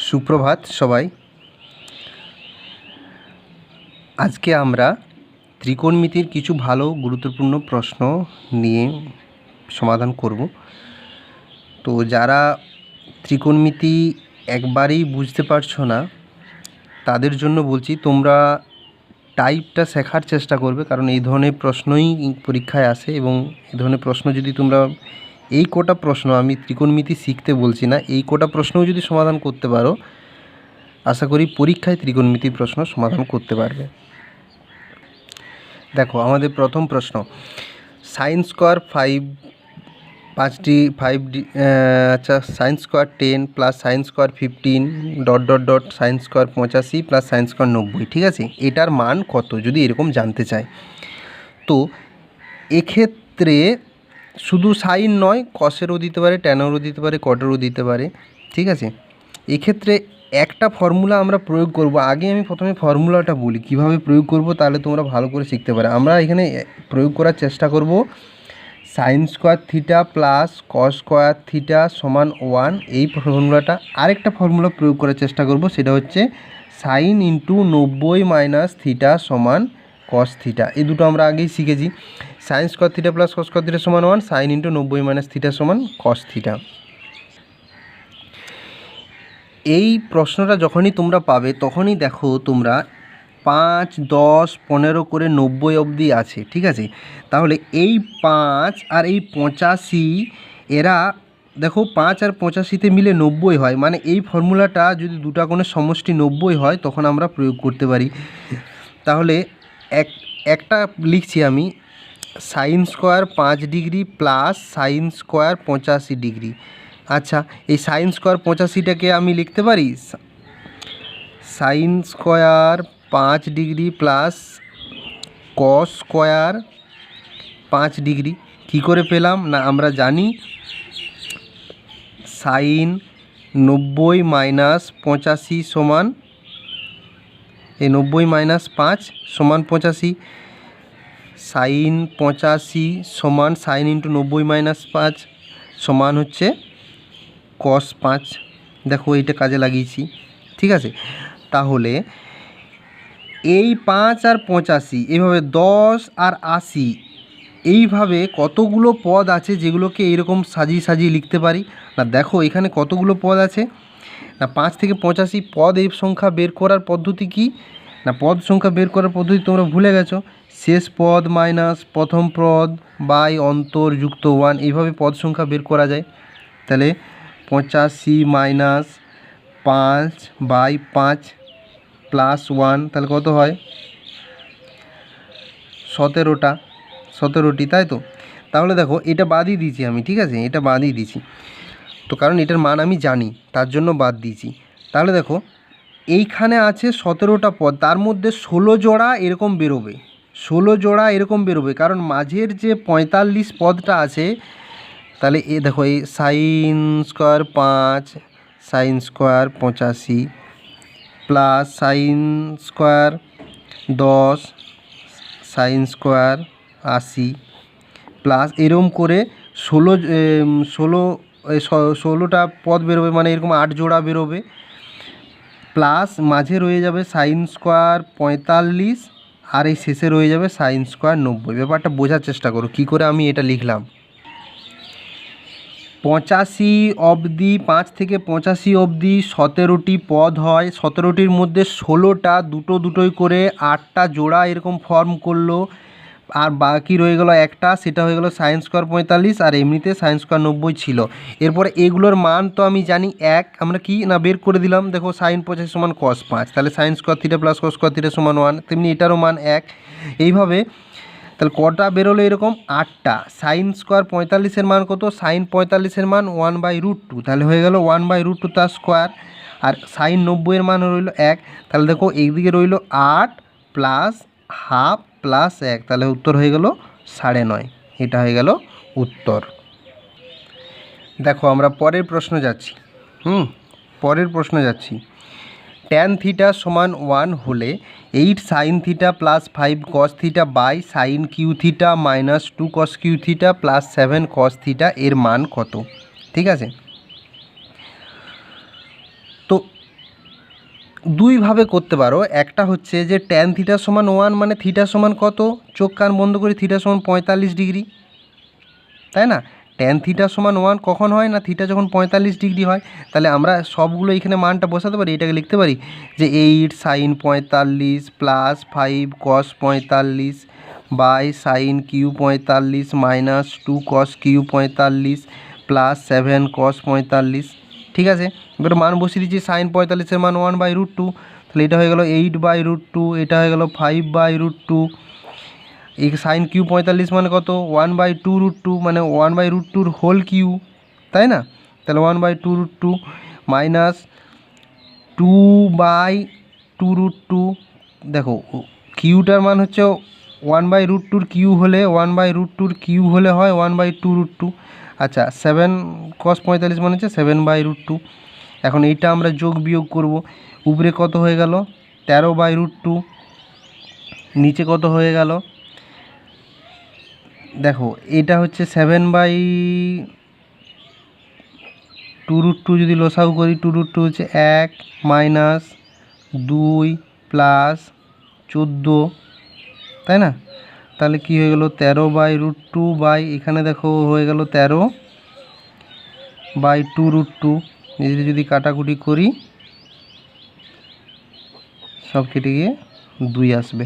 সুপ্রভাত সবাই। আজকে আমরা ত্রিকোণমিতির কিছু ভালো গুরুত্বপূর্ণ প্রশ্ন নিয়ে সমাধান করব। তো যারা ত্রিকোণমিতি একবারেই বুঝতে পারছো না তাদের জন্য বলছি, তোমরা টাইপটা শেখার চেষ্টা করবে, কারণ এই ধরনের প্রশ্নই পরীক্ষায় আসে। এবং এই ধরনের প্রশ্ন যদি তোমরা এই কটা প্রশ্ন, আমি ত্রিকোণমিতি শিখতে বলছি না, এই কটা প্রশ্নও যদি সমাধান করতে পারো, আশা করি পরীক্ষায় ত্রিকোণমিতির প্রশ্ন সমাধান করতে পারবে। দেখো আমাদের প্রথম প্রশ্ন, সাইন স্কোয়ার 5 আচ্ছা, sine square 10 plus sine square 15 dot dot dot sign square 85 plus sine square 90, ঠিক আছে? এটার মান কত যদি এরকম জানতে চায়, তো এক্ষেত্রে শুধু সাইন নয়, কসেরও দিতে পারে, ট্যানেরও দিতে পারে, কটেরও দিতে পারে, ঠিক আছে? এক্ষেত্রে একটা ফর্মুলা আমরা প্রয়োগ করব। আগে আমি প্রথমে ফর্মুলাটা বলি কীভাবে প্রয়োগ করব, তাহলে তোমরা ভালো করে শিখতে পারো। আমরা এখানে প্রয়োগ করার চেষ্টা করব sine square theta plus cos square theta সমান 1, এই ফর্মুলাটা। আরেকটা ফর্মুলা প্রয়োগ করার চেষ্টা করব, সেটা হচ্ছে সাইন ইন্টু 90 মাইনাস থিটা সমান কস থিটা। এই দুটো আমরা আগেই শিখেছি। Sine square theta plus cos square theta সমান 1, সাইন ইন্টু 90 মাইনাস থিটা সমান কস থিটা। এই প্রশ্নটা যখনই তোমরা পাবে তখনই দেখো তোমরা 5, 10, 15 করে 90 অবধি আছে, ঠিক আছে? তাহলে এই 5 আর এই 85, এরা দেখো 5 আর 85তে মিলে 90 হয়, মানে এই ফর্মুলাটা যদি দুটা কোণের সমষ্টি 90 হয় তখন আমরা প্রয়োগ করতে পারি। তাহলে একটা লিখছি আমি, sine square 5 degree plus sine square 85 degree. আচ্ছা, এই সাইন স্কোয়ার 85টাকে আমি লিখতে পারি sine square 5 degree plus cos square 5 degree. কী করে পেলাম না, আমরা জানি সাইন 90 মাইনাস 85 সমান, এই 90 মাইনাস 5 সমান 85, সাইন 85 সমান সাইন ইন্টু 90 মাইনাস 5 সমান হচ্ছে কস 5। দেখো এইটা কাজে লাগিয়েছি, ঠিক আছে? তাহলে এই 5 আর 85, এইভাবে 10 আর 80, এইভাবে কতগুলো পদ আছে যেগুলোকে এইরকম সাজিয়ে সাজিয়ে লিখতে পারি না। দেখো এখানে কতগুলো পদ আছে না, 5 থেকে 85 পদ। এই সংখ্যা বের করার পদ্ধতি কি না, পদ সংখ্যা বের করার পদ্ধতি তোমরা ভুলে গেছো। শেষ পদ মাইনাস প্রথম পদ বাই অন্তর যুক্ত 1, এইভাবে পদ সংখ্যা বের করা যায়। তাহলে 85 মাইনাস 5 বাই 5 প্লাস 1, তাহলে কত হয় 17টি, তাই তো? তাহলে দেখো এটা বাদই দিয়েছি আমি, ঠিক আছে? এটা বাদই দিয়েছি তো, কারণ এটার মান আমি জানি, তার জন্য বাদ দিয়েছি। তাহলে দেখো এইখানে আছে 17টা পদ, তার মধ্যে 16 জোড়া এরকম বেরোবে, 16 জোড়া এরকম বেরোবে, কারণ মাঝের যে 45 পদটা আছে। তাহলে এ দেখো, এই sine square 5 sign square 85 plus sine square 10 sine square 80 plus এরকম করে 16টা পদ বেরোবে, মানে এরকম 8 জোড়া বেরোবে, প্লাস মাঝে রয়ে যাবে সাইন স্কোয়ার 45 আর এই শেষে রয়ে যাবে সাইন স্কোয়ার 90। ব্যাপারটা বোঝার চেষ্টা করো কী করে আমি এটা লিখলাম। 85 অবধি, 5 থেকে 85 অবধি 17টি পদ হয়, 17টির মধ্যে 16টা দুটো দুটোই করে 8টা জোড়া এরকম ফর্ম করলো, আর বাকি রয়ে গেল একটা, সেটা হয়ে গেল সাইন স্কোয়ার 45, আর এমনিতে সাইন স্কোয়ার 90 ছিল। এরপরে এগুলোর মান তো আমি জানি 1, আমরা কি না বের করে দিলাম। দেখো সাইন 85 সমান কস 5, তাহলে sine square theta plus cos square theta সমান 1, তেমনি এটারও মান 1। এইভাবে তাহলে কটা বেরোলো এরকম 8টা। সাইন স্কোয়ার 45-এর মান কত, সাইন 45-এর মান 1/√2, তাহলে হয়ে গেল 1/√2 তার স্কোয়ার। আর সাইন 90-এর মান রইল 1, তাহলে দেখো এইদিকে রইল 8 প্লাস হাফ প্লাস 1, তাহলে উত্তর হয়ে গেল 9.5। এটা হয়ে গেল উত্তর। দেখো আমরা পরের প্রশ্ন যাচ্ছি। পরের প্রশ্ন যাচ্ছি। ট্যান থিটা সমান 1 হলে 8 sine theta plus 5 cos theta by sine cube theta minus 2 cos cube theta plus 7 cos theta এর মান কত? ঠিক আছে, তো দুইভাবে করতে পারো। একটা হচ্ছে যে ট্যান থিটা সমান 1 মানে থিটা সমান কত, চোখ কান বন্ধ করে থিটা সমান 45 ডিগ্রি, তাই না? ট্যান থিটা সমান 1 কখন হয় না, থিটা যখন 45 ডিগ্রি হয়। তাহলে আমরা সবগুলো এখানে মানটা বসাতে পারি, এটাকে লিখতে পারি যে 8 sine 45 plus 5 cos 45 by sine cube 45 minus 2 cos cube 45 plus 7 cos 45। ঠিক আছে, এবার মান বসিয়ে দিচ্ছি। সাইন 45-এর মান 1/√2, তাহলে এটা হয়ে গেল 8/√2, এটা হয়ে গেল 5/√2। এই সাইন কিউ 45 মানে কত, 1/2√2 মানে 1/√2 হোল কিউ, তাই না? তাহলে 1/2√2 মাইনাস 2/2√2। দেখো কিউটার মান হচ্ছে 1/√2 কিউ হলে 1/√2 কিউ হলে হয় 1/2√2। আচ্ছা 7 cos 45 মানে হচ্ছে 7/√2। এখন এইটা আমরা যোগ বিয়োগ করব। উপরে কত হয়ে গেল 13/√2, নিচে কত হয়ে গেল, দেখো এটা হচ্ছে 7/2√2, যদি লসাগু করি 2√2 হচ্ছে 1 মাইনাস 2 প্লাস 14, তাই না? তাহলে কি হয়ে গেল 13/√2 বাই এখানে দেখো হয়ে গেল 13/2√2। যদি কাটাকুটি করি সব কেটে গিয়ে 2 আসবে।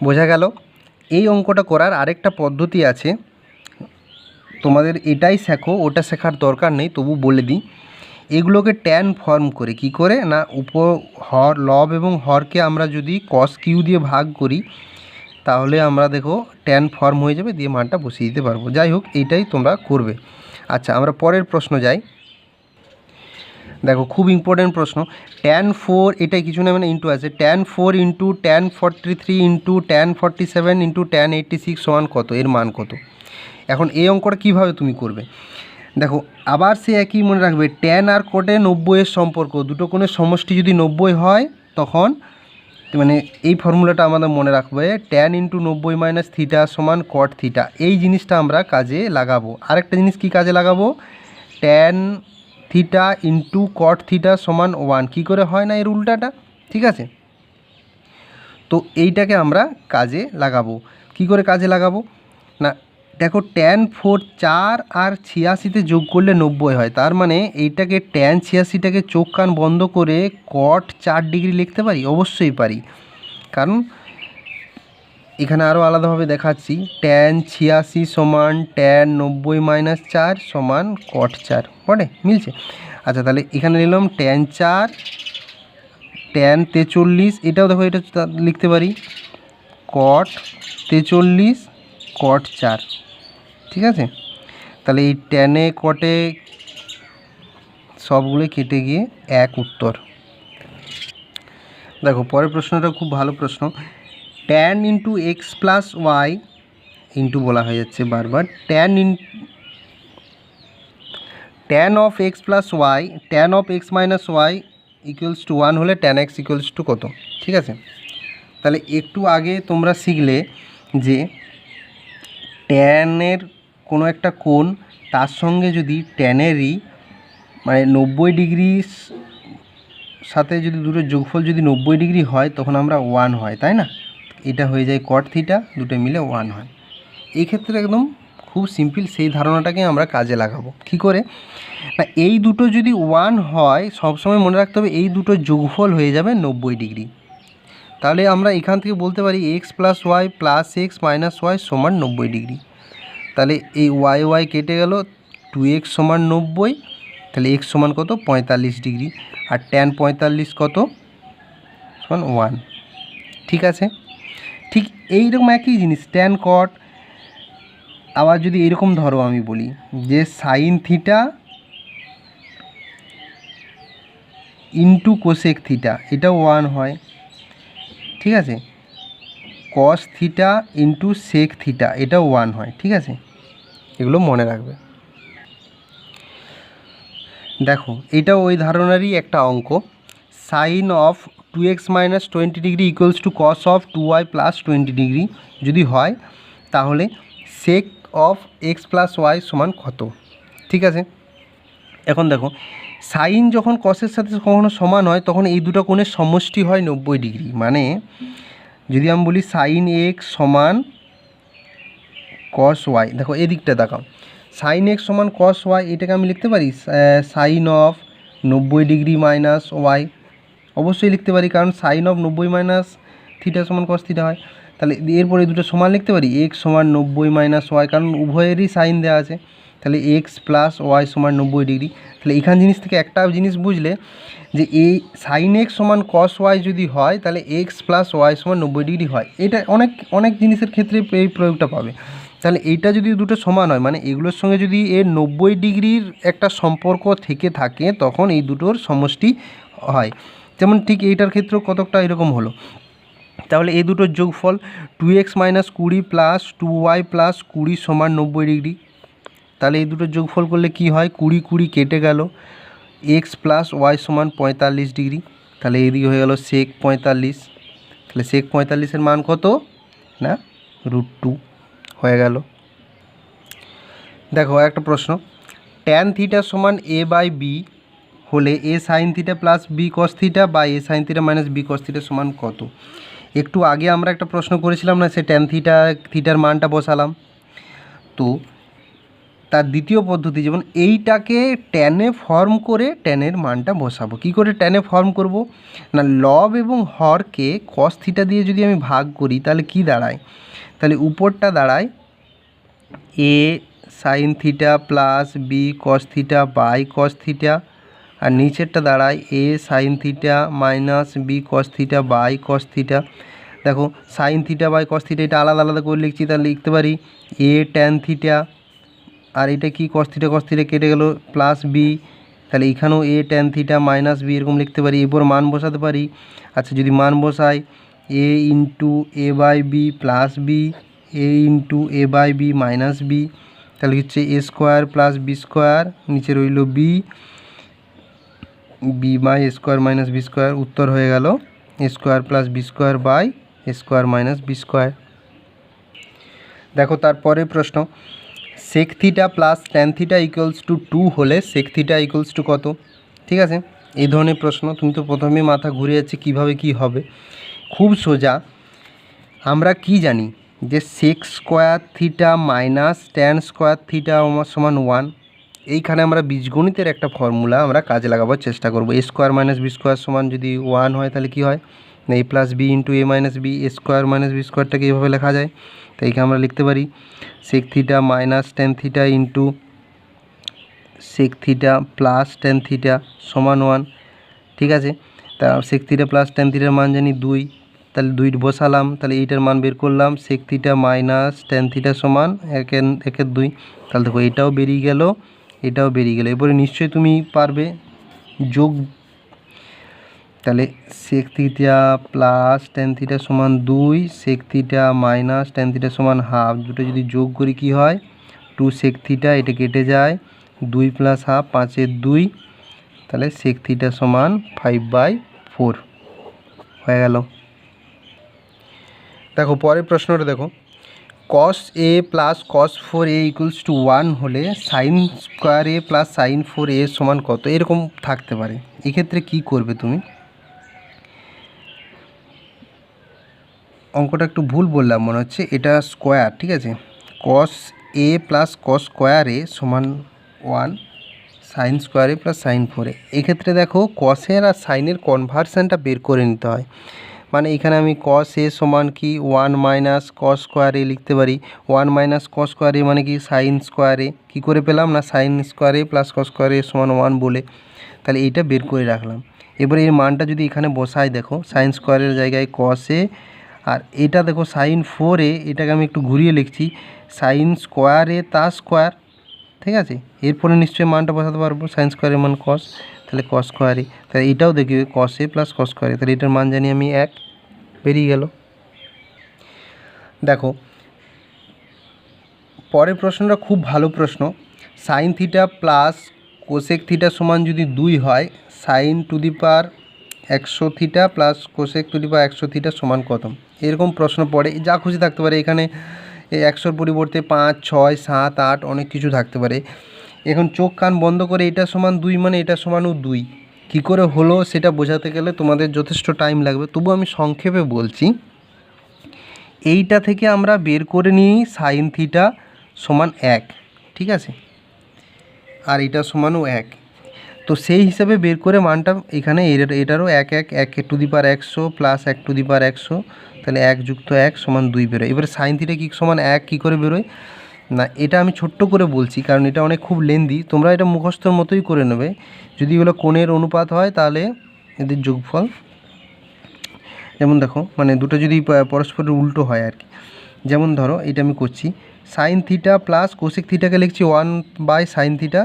বোঝা গেল? এই অঙ্কটা করার আরেকটা পদ্ধতি আছে, তোমাদের এটাই শেখো, ওটা শেখার দরকার নেই, তবু বলে দিই। এগুলোকে ট্যান ফর্ম করে, কি করে না, হর লব এবং হরকে আমরা যদি কস কিউ দিয়ে ভাগ করি তাহলে আমরা দেখো ট্যান ফর্ম হয়ে যাবে, দিয়ে মানটা বসিয়ে দিতে পারবো। যাই হোক, এইটাই তোমরা করবে। আচ্ছা আমরা পরের প্রশ্ন যাই। দেখো খুব ইম্পর্টেন্ট প্রশ্ন, tan 4, এটাই কিছু না মানে ইন্টু আছে, tan 4 into tan 43 into tan 47 into tan 86 সমান কত, এর মান কত? এখন এই অঙ্কটা কীভাবে তুমি করবে, দেখো আবার সে একই মনে রাখবে, ট্যান আর কোটে 90-এর সম্পর্ক, দুটো কোণের সমষ্টি যদি 90 হয় তখন মানে এই ফর্মুলাটা আমাদের মনে রাখবে, ট্যান ইন্টু 90 মাইনাস থিটা সমান কট থিটা। এই জিনিসটা আমরা কাজে লাগাবো। আরেকটা জিনিস কি কাজে লাগাবো, tan theta into cot theta সমান 1, কী করে হয় না এর উল্টাটা, ঠিক আছে? তো এইটাকে আমরা কাজে লাগাবো। কি করে কাজে লাগাবো না, দেখো tan 4 4 আর 86-তে যোগ করলে 90 হয়, তার মানে এইটাকে tan 86টাকে চোখ কান বন্ধ করে কট 4 ডিগ্রি লিখতে পারি, অবশ্যই পারি। কারণ এখানে আরও আলাদাভাবে দেখাচ্ছি, tan 86 সমান tan 90 মাইনাস 4 সমান কট 4, বটে মিলছে। আচ্ছা তাহলে এখানে নিলাম tan 4 tan 43, এটাও দেখো এটা লিখতে পারি কট 43 কট 4, ঠিক আছে? তাহলে এই ট্যানে কটে সবগুলো কেটে গিয়ে এক উত্তর। দেখো পরের প্রশ্নটা খুব ভালো প্রশ্ন, tan into x plus y into বলা হয়ে যাচ্ছে বারবার, tan of x plus y, tan of x minus y equals to 1 হলে ট্যান এক্স ইকুয়ালস টু কত, ঠিক আছে? তাহলে একটু আগে তোমরা শিখলে যে ট্যানের কোনো একটা কোণ, তার সঙ্গে যদি ট্যানেরই মানে 90 ডিগ্রির সাথে যদি দুটো যোগফল যদি 90 ডিগ্রি হয় তখন আমরা 1 হয়, তাই না? এটা হয়ে যায় কট থিটা, দুটো মিলে 1 হয়। এই ক্ষেত্রে একদম খুব সিম্পল, সেই ধারণাটাকে আমরা কাজে লাগাবো। কী করে না, এই দুটো যদি 1 হয় সবসময় মনে রাখতে হবে এই দুটো যোগফল হয়ে যাবে 90 ডিগ্রি। তাহলে আমরা এখান থেকে বলতে পারি x plus y plus x minus y সমান 90 ডিগ্রি। তাহলে এই ওয়াই ওয়াই কেটে গেল, 2x সমান 90, তাহলে x সমান কত 45 ডিগ্রি, আর ট্যান 45 কত সমান 1, ঠিক আছে? ঠিক এইরকম একই জিনিস ট্যান কট। আবার যদি এরকম ধরো আমি বলি যে sine theta into cosec theta, এটাও 1 হয়, ঠিক আছে? Cos theta into sec theta, এটাও 1 হয়, ঠিক আছে? এগুলো মনে রাখবে। দেখো এটাও ওই ধারণারই একটা অঙ্ক, sine of 2x minus 20 degree equals to cos of 2y plus 20 degree যদি হয় তাহলে sec of x plus y সমান কত, ঠিক আছে? এখন দেখো সাইন যখন কসের সাথে কখনো সমান হয় তখন এই দুটো কোণের সমষ্টি হয় 90 ডিগ্রি। মানে যদি আমি বলি সাইন এক্স সমান কস ওয়াই, দেখো এদিকটা দেখাও, সাইন এক্স সমান কস ওয়াই, এটাকে আমি লিখতে পারি sine of 90 degree minus y. অবশ্যই লিখতে পারি, কারণ সাইন অফ 90 মাইনাস থিটা সমান কস থিটা হয়। তাহলে এরপরে দুটো সমান লিখতে পারি, এক্স সমান 90 মাইনাস ওয়াই, কারণ উভয়েরই সাইন দেওয়া আছে। তাহলে এক্স প্লাস ওয়াই সমান 90 ডিগ্রি। তাহলে এখান জিনিস থেকে একটা জিনিস বুঝলে যে এই সাইন এক্স সমান কস ওয়াই যদি হয় তাহলে এক্স প্লাস ওয়াই সমান 90 ডিগ্রি হয়। এটা অনেক অনেক জিনিসের ক্ষেত্রে এই প্রয়োগটা পাবে। তাহলে এইটা যদি দুটো সমান হয়, মানে এগুলোর সঙ্গে যদি এর 90 ডিগ্রির একটা সম্পর্ক থেকে থাকে তখন এই দুটোর সমষ্টি হয়। যেমন ঠিক এইটার ক্ষেত্রেও কতকটা এরকম হলো। তাহলে এই দুটোর যোগফল 2x minus 20 plus 2y plus 20 সমান 90 ডিগ্রি। তাহলে এই দুটোর যোগফল করলে কি হয়, 20 20 কেটে গেল, এক্স প্লাস ওয়াই সমান 45 ডিগ্রি। তাহলে এইদিকে হয়ে গেল সেক 45। তাহলে সেক 45-এর মান কত না √2 হয়ে গেল। দেখো একটা প্রশ্ন, ট্যান থিটা সমান এ বাই বি হলে A sine theta plus B cos theta বা A sine theta minus B cos theta সমান কত? একটু আগে আমরা একটা প্রশ্ন করেছিলাম না, সে ট্যান থিটার মানটা বসালাম। তো তার দ্বিতীয় পদ্ধতি, যেমন এইটাকে ট্যানে ফর্ম করে ট্যানের মানটা বসাবো। কি করে ট্যানে ফর্ম করব না, লব এবং হরকে কস থিটা দিয়ে যদি আমি ভাগ করি তাহলে কি দাঁড়ায়, তাহলে উপরটা দাঁড়ায় A sine theta plus B cos theta by cos theta, আর নিচেরটা দাঁড়ায় A sine theta minus B cos theta by cos theta. দেখো sine theta by cos theta এটা আলাদা আলাদা করে লিখছি, তাহলে লিখতে পারি এ ট্যান থিটা, আর এটা কি কস থিটা কেটে গেল প্লাস বি, তাহলে এখানেও এ ট্যান থিটা মাইনাস বি এরকম লিখতে পারি। এরপর মান বসাতে পারি। আচ্ছা যদি মান বসাই, A into A by B plus B, A into A by B minus B, তাহলে হচ্ছে A square plus B square, নিচে রইল B, B by A square minus B square, উত্তর হয়ে গেল A square plus B square by A square minus B square. দেখো তারপরে প্রশ্ন, sec theta plus tan theta equals to 2 হলে sec theta equals two কত? ঠিক আছে, এই ধরনের প্রশ্ন তুমি তো প্রথমেই মাথা ঘুরে যাচ্ছে কীভাবে কি হবে। খুব সোজা, আমরা কি জানি যে sec square theta minus tan square theta সমান 1। এইখানে আমরা বীজগণিতের একটা ফর্মুলা আমরা কাজে লাগাবার চেষ্টা করব। A square minus B square সমান যদি 1 হয় তাহলে কি হয়, A plus B into A minus B, A square minus B স্কোয়ারটাকে এইভাবে লেখা যায়। তো এইখানে আমরা লিখতে পারি sec theta minus tan theta into sec theta plus tan theta সমান 1। ঠিক আছে, তা সেক থিটা প্লাস ট্যান থিটার মান জানি 2, তাহলে 2 বসালাম, তাহলে এইটার মান বের করলাম, sec theta minus tan theta সমান 1/2। তাহলে দেখো এটাও বেরিয়ে গেল, এটাও বেরিয়ে গেল। এরপরে নিশ্চয়ই তুমি পারবে যোগ, তাহলে sec theta plus tan theta সমান 2, sec theta minus tan theta সমান হাফ, দুটো যদি যোগ করি কি হয় 2 সেক থিটা, এটা কেটে যায় 2 প্লাস হাফ 5/2, তাহলে সেক থিটা সমান 5/4 হয়ে গেল। দেখো পরের প্রশ্নটা দেখো, cos a plus cos 4a equals to 1 হলে sign square A plus sine 4a সমান কত? এরকম থাকতে পারে। এক্ষেত্রে কি করবে তুমি, অঙ্কটা একটু ভুল বললাম মনে হচ্ছে, এটা স্কোয়ার, ঠিক আছে, cos a plus cos square A সমান 1 sine square A plus sine 4a। এক্ষেত্রে দেখো কসের আর সাইনের কনভার্সানটা বের করে নিতে হয়। মানে এখানে আমি cos a সমান কি 1 মাইনাস cos স্কোয়ার এ লিখতে পারি। 1 মাইনাস cos স্কোয়ার এ মানে কি সাইন স্কোয়ার এ, কী করে পেলাম না sign square A plus cos square A সমান 1 বলে, তাহলে এইটা বের করে রাখলাম। এবারে এর মানটা যদি এখানে বসাই, দেখো সাইন স্কোয়ারের জায়গায় cos a, আর এটা দেখো সাইন 4a, এটাকে আমি একটু ঘুরিয়ে লিখছি সাইন স্কোয়ার এ তা স্কোয়ার। ঠিক আছে, এরপরে নিশ্চয়ই মানটা বসাতে পারবো, সাইন স্কোয়ারের মান cos, তাহলে cos স্কোয়ার এ, তাহলে এটাও দেখবে cos a plus cos square A, তাহলে এটার মান জানি আমি 1, বেরিয়ে গেল। দেখো পরের প্রশ্নটা খুব ভালো প্রশ্ন, sine theta plus cosec theta সমান যদি 2 হয়, sine to the power 100 theta plus cosec to the power 100 theta সমান কত? এরকম প্রশ্ন পড়ে, যা খুশি থাকতে পারে এখানে, এই 100-র পরিবর্তে 5, 6, 7, 8 অনেক কিছু থাকতে পারে। এখন চোখ কান বন্ধ করে এটা সমান 2 মানে এটা সমানও 2 কী করে হলো সেটা বোঝাতে গেলে তোমাদের যথেষ্ট টাইম লাগবে, তবু আমি সংক্ষেপে বলছি। এইটা থেকে আমরা বের করে নিই সাইন থিটা সমান 1, ঠিক আছে, আর এটা সমানও 1। তো সেই হিসাবে বের করে মানটা এখানে এটারও 1 to the power 100 plus 1 to the power 100, তাহলে 1 যুক্ত 1 সমান 2 বেরোয়। এবারে সাইন থিটা কী সমান 1 কী করে বেরোয় না, এটা আমি ছোট্ট করে বলছি কারণ এটা অনেক খুব লেন্দি, তোমরা এটা মুখস্থর মতোই করে নেবে। যদি এগুলো কোণের অনুপাত হয় তাহলে এদের যোগফল, যেমন দেখো মানে দুটো যদি পরস্পরের উল্টো হয় আর কি, যেমন ধরো এটা আমি করছি সাইন থিটা প্লাস কোসেক থিটাকে লিখছি 1/sin থিটা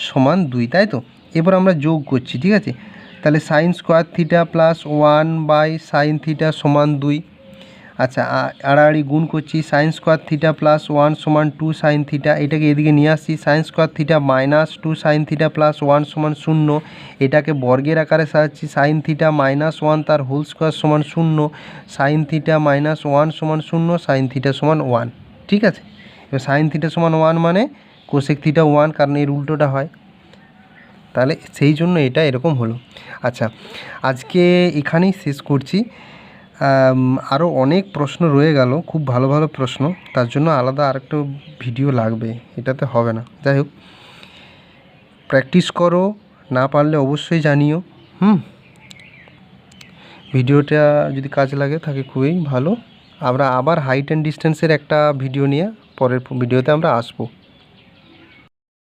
সমান 2, তাই তো। এবার আমরা যোগ করছি, ঠিক আছে, তাহলে sine square theta plus 1/sin theta সমান 2। আচ্ছা, আড়াআড়ি গুণ করছি সাইন স্কোয়ার থিটা প্লাস 1 সমান 2sin থিটা, এটাকে এদিকে নিয়ে আসছি sine square theta minus 2sin theta plus 1 সমান 0, এটাকে বর্গের আকারে সাজাচ্ছি সাইন থিটা মাইনাস 1 তার হোল স্কোয়ার সমান 0, সাইন থিটা মাইনাস 1 সমান 0, সাইন থিটা সমান 1, ঠিক আছে। এবার সাইন থিটা সমান 1 মানে কোসেক থিটা 1, কারণ এর উল্টোটা হয়, তাহলে সেই জন্য এটা এরকম হলো। আচ্ছা, আজকে এখানেই শেষ করছি। আরও অনেক প্রশ্ন রয়ে গেল, খুব ভালো ভালো প্রশ্ন, তার জন্য আলাদা আরেকটা ভিডিও লাগবে, এটাতে হবে না। যাই হোক, প্র্যাকটিস করো, না পারলে অবশ্যই জানিও। ভিডিওটা যদি কাজে লাগে থাকে খুবই ভালো। আমরা আবার হাইট অ্যান্ড ডিস্টেন্সের একটা ভিডিও নিয়ে পরের ভিডিওতে আমরা আসবো।